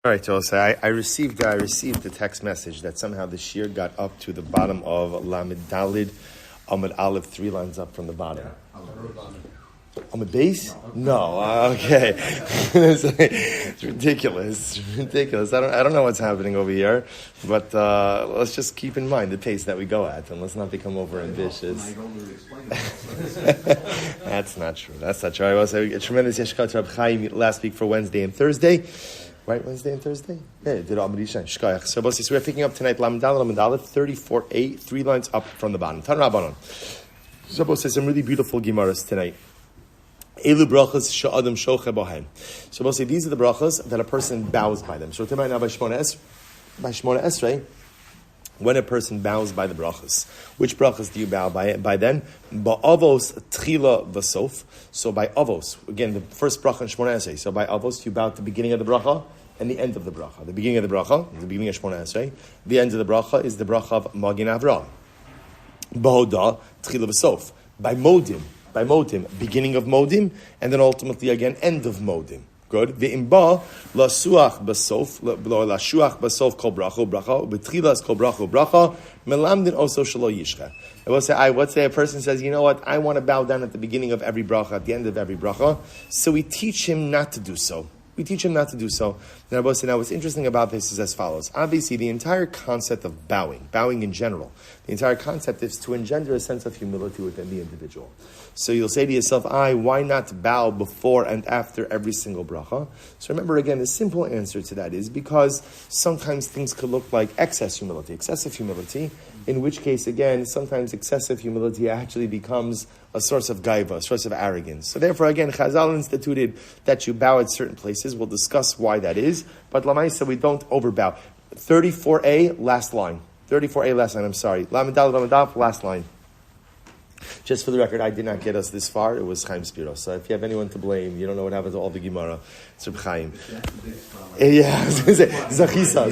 All right, so I received the text message that somehow the shir got up to the bottom of Lamed Dalid, Amud Aleph, 3 lines up from the bottom. Amud base? No, okay. It's ridiculous. It's ridiculous. I don't know what's happening over here, but let's just keep in mind the pace that we go at, and let's not become over ambitious. That's not true. That's not true. I was a tremendous yeshkat Rab Chaim last week for Wednesday and Thursday. Right, Wednesday and Thursday? Yeah, did Amudishan, Shkayach. So we're picking up tonight, Lamed Aleph, 34a, 3 lines up from the bottom. Tan Rabbanon. So says some really beautiful Gemaras tonight. Elu brachas sha'adam shoche bohem. So we'll say these are the brachas that a person bows by them. So tonight now by Shmona Esrei, when a person bows by the brachas, which brachas do you bow by then? Ba'avos tchila v'sof. So by avos, again, the first bracha in Shmona Esrei. So by avos, you bow at the beginning of the bracha and the end of the bracha. The beginning of the bracha is the beginning of Shmona Esrei. The end of the bracha is the bracha of Magin Avraham. Ba'hoda tchila v'sof. By modim, beginning of modim, and then ultimately again end of modim. Good. Ve'imba lasuach basof lashuach basof kol bracha betchilas kol bracha melamdin also shelo yishcha. I will say, let's say a person says, you know what, I want to bow down at the beginning of every bracha, at the end of every bracha. So we teach him not to do so. Now, what's interesting about this is as follows. Obviously, the entire concept of bowing in general, the entire concept is to engender a sense of humility within the individual. So you'll say to yourself, why not bow before and after every single bracha? So remember again, the simple answer to that is because sometimes things could look like excessive humility, in which case, again, sometimes excessive humility actually becomes a source of gaiva, a source of arrogance. So therefore, again, Chazal instituted that you bow at certain places. We'll discuss why that is. But Lamaisa, we don't overbow. 34a, last line. I'm sorry. Lamed Daled, last line. Just for the record, I did not get us this far. It was Chaim Spiro. So if you have anyone to blame, you don't know what happens to all the Gemara. It's Reb Chaim. Yeah, I was going to say, Zachisa.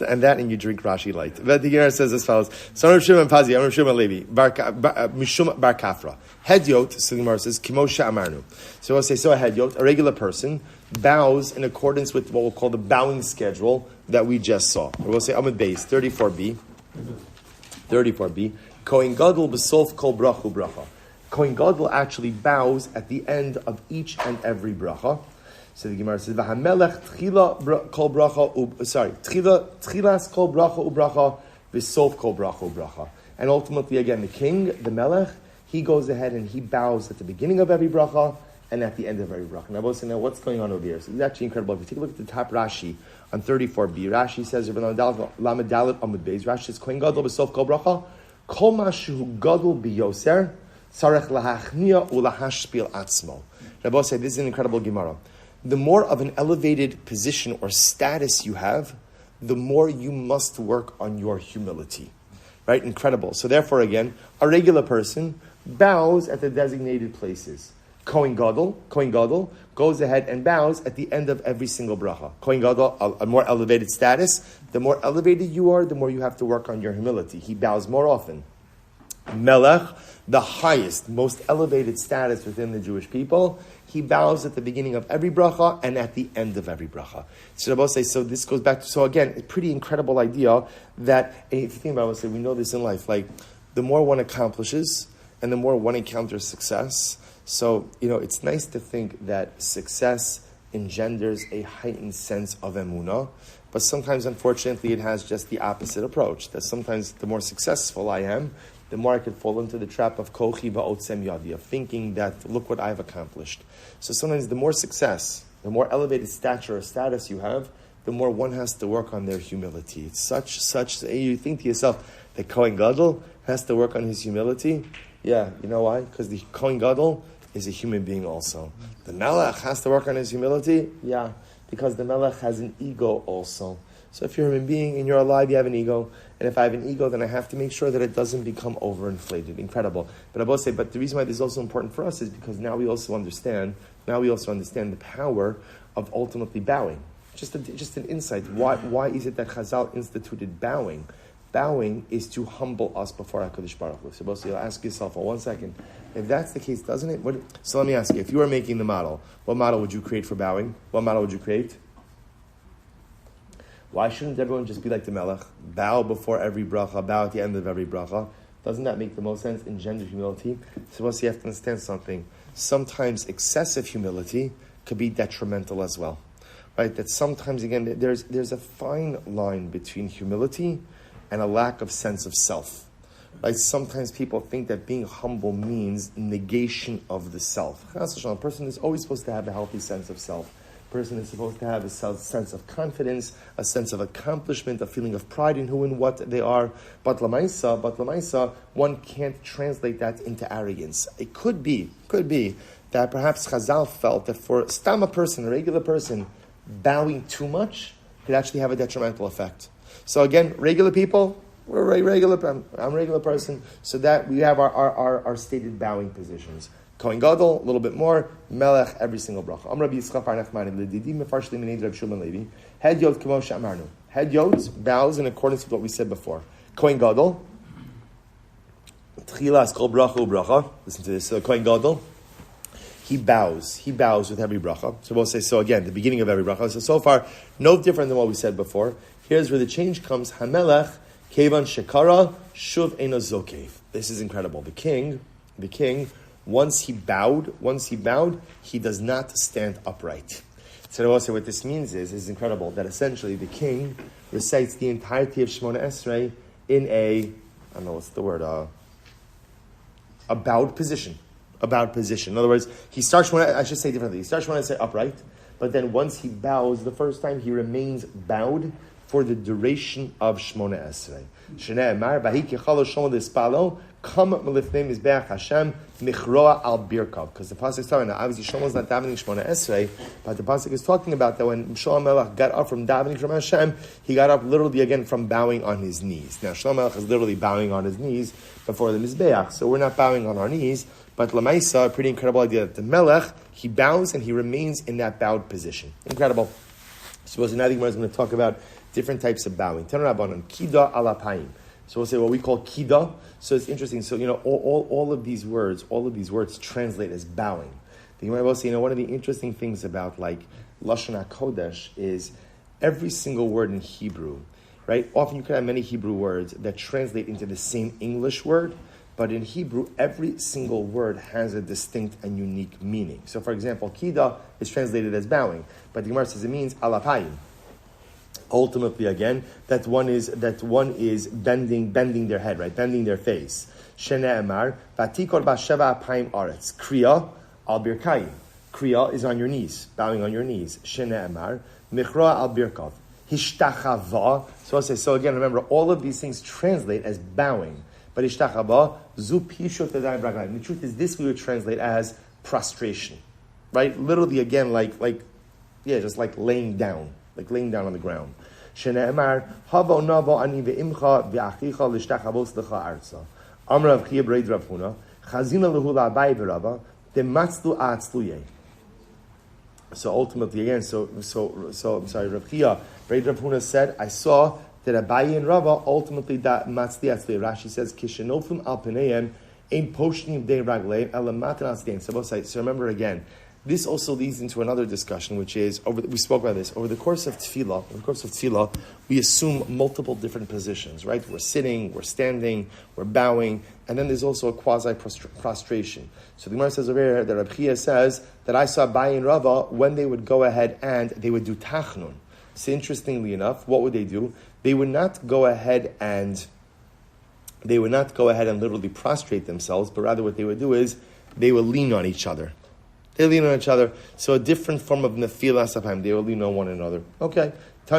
And that, and you drink Rashi light. But the Gemara says as follows. So Rav Shimon Pazi, Rav Shimon Levi, Mishum Bar Kafra. Hedyot, so the Gemara says, Kimosha Amarnu. So we'll say, so a hedyot, a regular person, bows in accordance with what we'll call the bowing schedule that we just saw. We'll say, Amud Beis, 34b. Kohen Gadol b'sof kol bracha. Kohen Gadol actually bows at the end of each and every bracha. So the Gemara says, "V'hamelech tchila kol bracha tchilas kol bracha ubracha v'sof kol bracha ubracha." And ultimately, again, the king, the melech, he goes ahead and he bows at the beginning of every bracha and at the end of every bracha. Now, what's going on over here? So it's actually incredible. If you take a look at the top Rashi on 34b, Rashi says, Lamed Daled Amud Beis. Rashi says, Kohen Gadol b'sof kol bracha. Kol mashu gadol biyoser sarech lahachnia ulahashpil atzmo. Rabbi said, this is an incredible Gemara. The more of an elevated position or status you have, the more you must work on your humility. Right? Incredible. So therefore, again, a regular person bows at the designated places. Kohen Gadol goes ahead and bows at the end of every single bracha. Kohen Gadol, a more elevated status. The more elevated you are, the more you have to work on your humility. He bows more often. Melech, the highest, most elevated status within the Jewish people, he bows at the beginning of every bracha and at the end of every bracha. So Rabbi say, so this goes back to, so again, a pretty incredible idea that, if you think about it, we know this in life, like the more one accomplishes and the more one encounters success. So, it's nice to think that success engenders a heightened sense of emunah, but sometimes, unfortunately, it has just the opposite approach. That sometimes the more successful I am, the more I could fall into the trap of kochi va'otzem yadi, of thinking that, look what I've accomplished. So sometimes the more success, the more elevated stature or status you have, the more one has to work on their humility. It's such, you think to yourself, the Kohen Gadol has to work on his humility? Yeah, you know why? Because the Kohen Gadol is a human being also. The Melech has to work on his humility? Yeah, because the Melech has an ego also. So if you're a human being and you're alive, you have an ego. And if I have an ego, then I have to make sure that it doesn't become overinflated. Incredible. But I will say, but the reason why this is also important for us is because now we also understand the power of ultimately bowing. Just an insight. Why is it that Chazal instituted bowing? Bowing is to humble us before HaKadosh Baruch Hu. So you'll ask yourself, 1 second, if that's the case, doesn't it? So let me ask you, if you were making the model, what model would you create for bowing? What model would you create? Why shouldn't everyone just be like the Melech? Bow before every bracha, bow at the end of every bracha. Doesn't that make the most sense? Engender humility. So once you have to understand something. Sometimes excessive humility could be detrimental as well. Right? That sometimes, again, there's a fine line between humility and a lack of sense of self. Right? Sometimes people think that being humble means negation of the self. A person is always supposed to have a healthy sense of self. A person is supposed to have a sense of confidence, a sense of accomplishment, a feeling of pride in who and what they are. But lamaisa, one can't translate that into arrogance. It could be that perhaps Chazal felt that for a person, a regular person, bowing too much could actually have a detrimental effect. So again, regular people, I'm a regular person, so that we have our stated bowing positions. Kohen Gadol, a little bit more, Melech, every single bracha. Am Rabbi Yitzchak Bar Nachmani, L'didi mefarsh liminei Reb Shimon Levi. Head Yod k'mo she'amarnu. Head Yod bows in accordance with what we said before. Kohen Gadol, Tchilas kol bracha u'bracha. Listen to this. So Kohen Gadol, he bows with every bracha. So we'll say, so again, the beginning of every bracha. So far, no different than what we said before. Here's where the change comes. Hamelech, Kevan Shekara, Shuv Eino Zokev. This is incredible. The king, once he bowed, he does not stand upright. So also what this means is incredible, that essentially the king recites the entirety of Shemona Esrei in a, I don't know what's the word, a bowed position. In other words, he starts Shemona Esrei upright, but then once he bows the first time, he remains bowed for the duration of Shemona Esrei. Shneimar, Vahi kichalo Shlomo d'Ispalo, Kam Melifnei Mizbeach Hashem, Michroa al Birkav. Because the pasuk is talking, now obviously Shlomo is not davening Shemona Esrei, but the pasuk is talking about that when Shlomo Melech got up from davening from Hashem, he got up literally again from bowing on his knees. Now Shlomo Melech is literally bowing on his knees before the Mizbeach, so we're not bowing on our knees, but Lamaisa, a pretty incredible idea that the Melech, he bows and he remains in that bowed position. Incredible. So now the Gemara is going to talk about different types of bowing. Tanurabanan, kida alapayim. So we'll say what we call kida. So it's interesting. So all of these words translate as bowing. The Gemara will say, one of the interesting things about like Lashon HaKodesh is every single word in Hebrew, right? Often you can have many Hebrew words that translate into the same English word, but in Hebrew, every single word has a distinct and unique meaning. So for example, kida is translated as bowing, but the Gemara says it means alapayim. Ultimately, again, that one is bending their head, right? Bending their face. Shene'emar, vatikor basheva apayim aretz. Kriya al birkayim. Kriya is on your knees, bowing on your knees. Shene'emar, michra al birkav. Hishtachava. So again, remember, all of these things translate as bowing. But hishtachava, zu pishut tadayim bragayim. The truth is, this we would translate as prostration. Right? Literally, again, just like laying down. Like laying down on the ground. Shene'emar, havo navo ani ve'imcha ve'achicha l'shtachavos l'cha arza. Amar Rav Chiya b'reid Rav Huna, chazina lehu la'abai v'rava, dematzlu a'atzluyeh. So ultimately, again, I'm sorry, Rav Chiya b'reid Rav Huna said, I saw that Abaye and Rava ultimately that matzli atzluyeh. Rashi says, kishenofim al peneihem, ein poshnim dei ragleim, elamatan asdein. So remember again, this also leads into another discussion, which is, we spoke about this, over the course of tefillah, we assume multiple different positions, right? We're sitting, we're standing, we're bowing, and then there's also a quasi-prostration. So the Gemara says over here that Rabbi Chiya says that I saw Abaye and Rava when they would go ahead and they would do tachnun. So interestingly enough, what would they do? They would not go ahead and literally prostrate themselves, but rather what they would do is they would lean on each other. They lean on each other. So a different form of nefilas apayim. They will lean on one another. Okay. So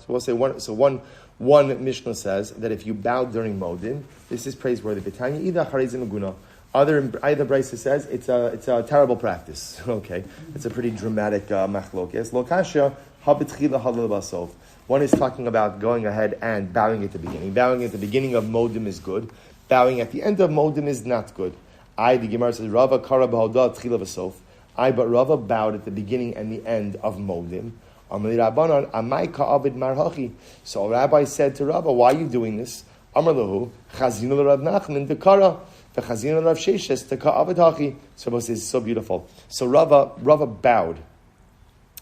we'll say one Mishnah says that if you bow during Modim, this is praiseworthy. Either Brisa says it's a terrible practice. Okay. It's a pretty dramatic machlokes. Lokasha habitchila halal basov. One is talking about going ahead and bowing at the beginning. Bowing at the beginning of Modim is good. Bowing at the end of Modim is not good. The Gemara says, Rava kara b'hodah tchila v'sof. But Rava bowed at the beginning and the end of Modim. Amar Rabbanan, amai ka'avid marhachi. So a rabbi said to Rava, why are you doing this? Amar lahu, chazinu l'Rav Nachman dekara, v'chazinu l'Rav Sheshes teka'avid hachi. So this is so beautiful. So Rava bowed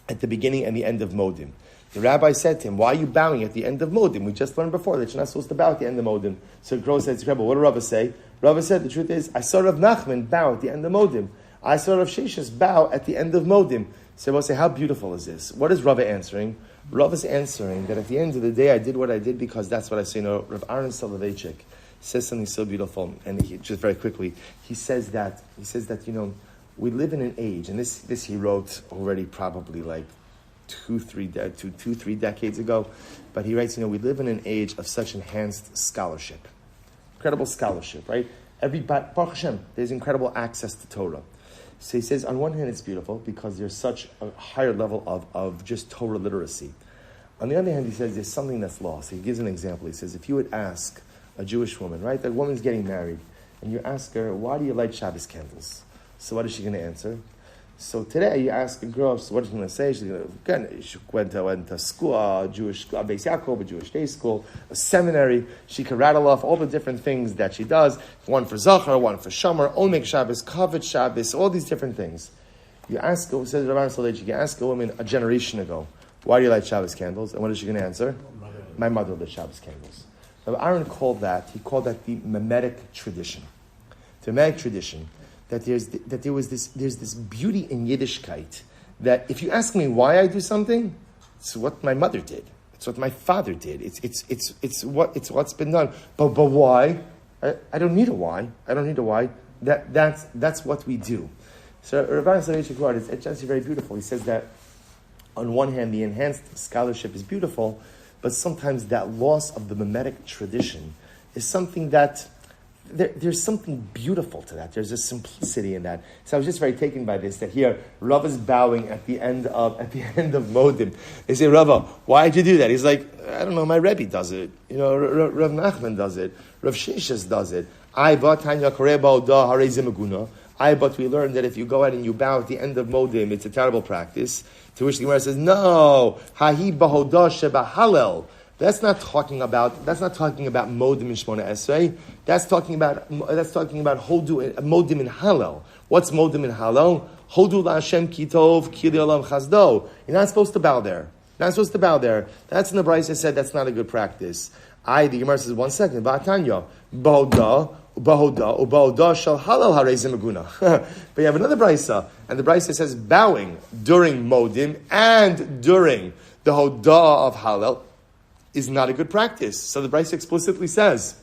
at the beginning and the end of Modim. The rabbi said to him, why are you bowing at the end of Modim? We just learned before that you're not supposed to bow at the end of Modim. So Gro said to Rebbe, what did Rava say? Rava said, the truth is, I saw Rav Nachman bow at the end of Modim. I saw Rav Sheshes bow at the end of Modim. So Rebbe say, how beautiful is this? What is Rava answering? Rava's answering that at the end of the day, I did what I did because that's what I say. Rav Aaron Soloveitchik says something so beautiful, and just very quickly, he says that we live in an age, and this he wrote already probably like 2-3 decades ago, but he writes, we live in an age of such enhanced scholarship, incredible scholarship, right? Baruch Hashem, there's incredible access to Torah. So he says, on one hand, it's beautiful because there's such a higher level of just Torah literacy. On the other hand, he says there's something that's lost. He gives an example. He says, if you would ask a Jewish woman, right, that woman's getting married, and you ask her, why do you light Shabbos candles? So what is she going to answer? So today you ask a girl, so what is she going to say? She's going to, she went to school, a Jewish school, Beis Yaakov, a Jewish day school, a seminary. She can rattle off all the different things that she does. One for Zachar, one for Shomer, Omek Shabbos, Kavod Shabbos, all these different things. You ask her, says Rabban Solej, you can ask a woman a generation ago, why do you light Shabbos candles? And what is she going to answer? My mother lit Shabbos candles. Rabbi Aaron called that the mimetic tradition. The mimetic tradition. That there's this beauty in Yiddishkeit that if you ask me why I do something, it's what my mother did. It's what my father did. It's what's been done. But why? I don't need a why. I don't need a why. That's what we do. So Rabbi Soloveitchik, it's actually very beautiful. He says that on one hand the enhanced scholarship is beautiful, but sometimes that loss of the mimetic tradition is something that there's something beautiful to that. There's a simplicity in that. So I was just very taken by this, that here, Rav is bowing at the end of Modim. They say, Rava, why did you do that? He's like, I don't know, my Rebbe does it. Rav Nachman does it. Rav Sheshes does it. But we learned that if you go out and you bow at the end of Modim, it's a terrible practice. To which the Gemara says, no, Hahi Bahodah Sheba Halel. That's not talking about Modim in Shmona Esrei. That's talking about Hodu Modim in Hallel. What's Modim in Hallel? Hodu LaHashem Kitov Kili Olam Chazdo. You're not supposed to bow there. That's in the Brisa said that's not a good practice. The Gemara says 1 second. Ba'atanya Bahoda Shal Hallel Harei Maguna. But you have another Brisa, and the Brisa says bowing during Modim and during the Hoda of Hallel is not a good practice. So the Brisa explicitly says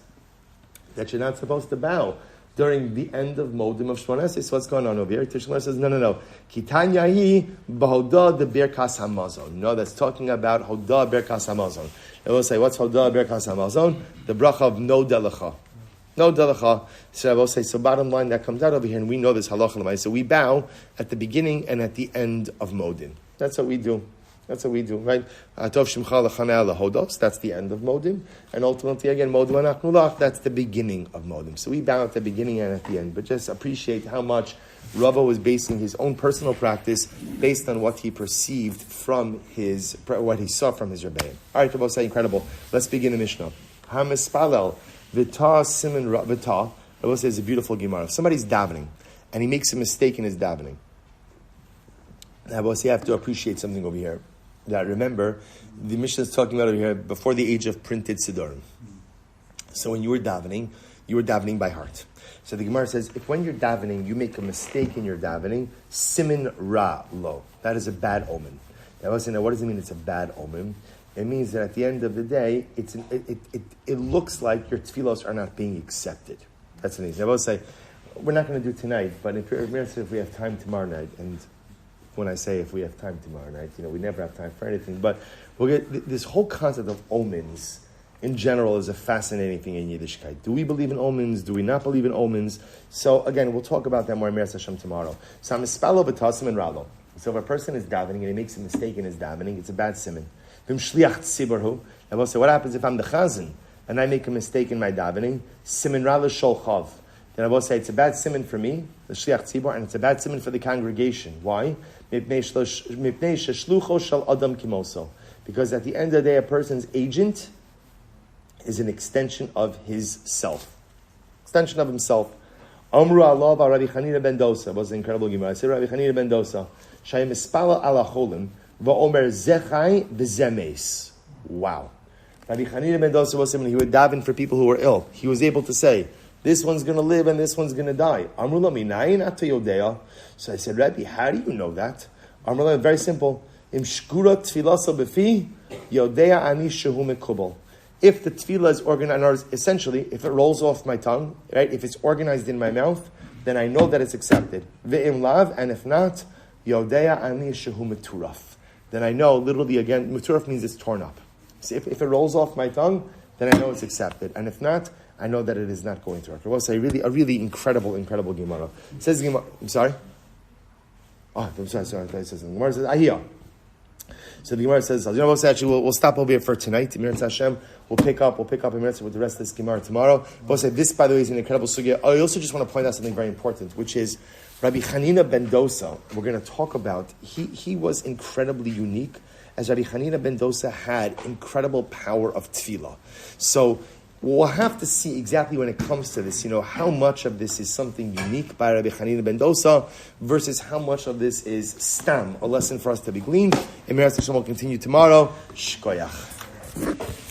that you're not supposed to bow during the end of Modim of Shmona Esrei. So what's going on over here? Tishlar says, no. Kitanyahi b'hoda de Berachos hamazon. No, that's talking about hoda Berachos hamazon. And we'll say, what's hoda Berachos hamazon? The bracha of no delecha. No delecha. So I will say, so bottom line, that comes out over here, and we know this halacha l'may. So we bow at the beginning and at the end of Modim. That's what we do. That's what we do, right? Tov Shimcha L'Chanei L'Hodos, that's the end of Modim. And ultimately, again, Modim Anachnulach, that's the beginning of Modim. So we bow at the beginning and at the end. But just appreciate how much Rava was basing his own personal practice based on what he perceived from what he saw from his Rebbeim. All right, Rabbi, say incredible. Let's begin the Mishnah. HaMispalel V'ta Siman V'ta. Rabbi says a beautiful Gemara. If somebody's davening and he makes a mistake in his davening, Rabbi, you have to appreciate something over here. That remember, the Mishnah is talking about over here before the age of printed Siddurim. So when you were davening by heart. So the Gemara says, if when you're davening, you make a mistake in your davening, simin ra lo. That is a bad omen. Now, what does it mean it's a bad omen? It means that at the end of the day, it looks like your tefillos are not being accepted. That's what it means. I will say, we're not going to do tonight, but if we have time tomorrow night, and when I say if we have time tomorrow night, we never have time for anything. But we'll get this whole concept of omens in general is a fascinating thing in Yiddishkeit. Do we believe in omens? Do we not believe in omens? So again, we'll talk about that more in Meretz Hashem tomorrow. So mispalo b'tasim and ralo. So if a person is davening and he makes a mistake in his davening, it's a bad siman. V'im shliach tziborhu. And we'll say, what happens if I'm the chazan and I make a mistake in my davening? Siman ralo sholchav. Then I will say it's a bad siman for me, the shliach tzibor, and it's a bad siman for the congregation. Why? Because at the end of the day, a person's agent is an extension of his self. Extension of himself. Amru Allah Rabbi Chanina ben Dosa was an incredible Gemara. I said Rabbi Chanina ben Dosa, Shayim Ispala ala cholim, Va'omer zechai v'zemes. Wow. Rabbi Chanina ben Dosa was when he would daven for people who were ill. He was able to say, this one's going to live and this one's going to die. Amru lo minayin ata yodea. So I said, Rabbi, how do you know that? Amru lo, very simple. Im shkura tfilasa b'fi, yodea ani shehu mekubal. If the tefillah is organized, essentially, if it rolls off my tongue, right, if it's organized in my mouth, then I know that it's accepted. Ve'im lav, and if not, yodea ani shehu meturaf. Then I know, literally again, meturaf means it's torn up. So if it rolls off my tongue, then I know it's accepted. And if not, I know that it is not going to work. It was a really incredible Gemara. It says Gemara, I'm sorry? Oh, I'm sorry. It says, the Gemara says, Ahiyah. So the Gemara says, actually, we'll stop over here for tonight. Emir Hashem, we'll pick up with the rest of this Gemara tomorrow. But this, by the way, is an incredible sugya. I also just want to point out something very important, which is Rabbi Chanina ben Dosa. We're going to talk about, he was incredibly unique, as Rabbi Chanina ben Dosa had incredible power of tefillah. So we'll have to see exactly when it comes to this, how much of this is something unique by Rabbi Chanina ben Dosa versus how much of this is stam, a lesson for us to be gleaned. Emir Hashem will continue tomorrow. Shkoyach.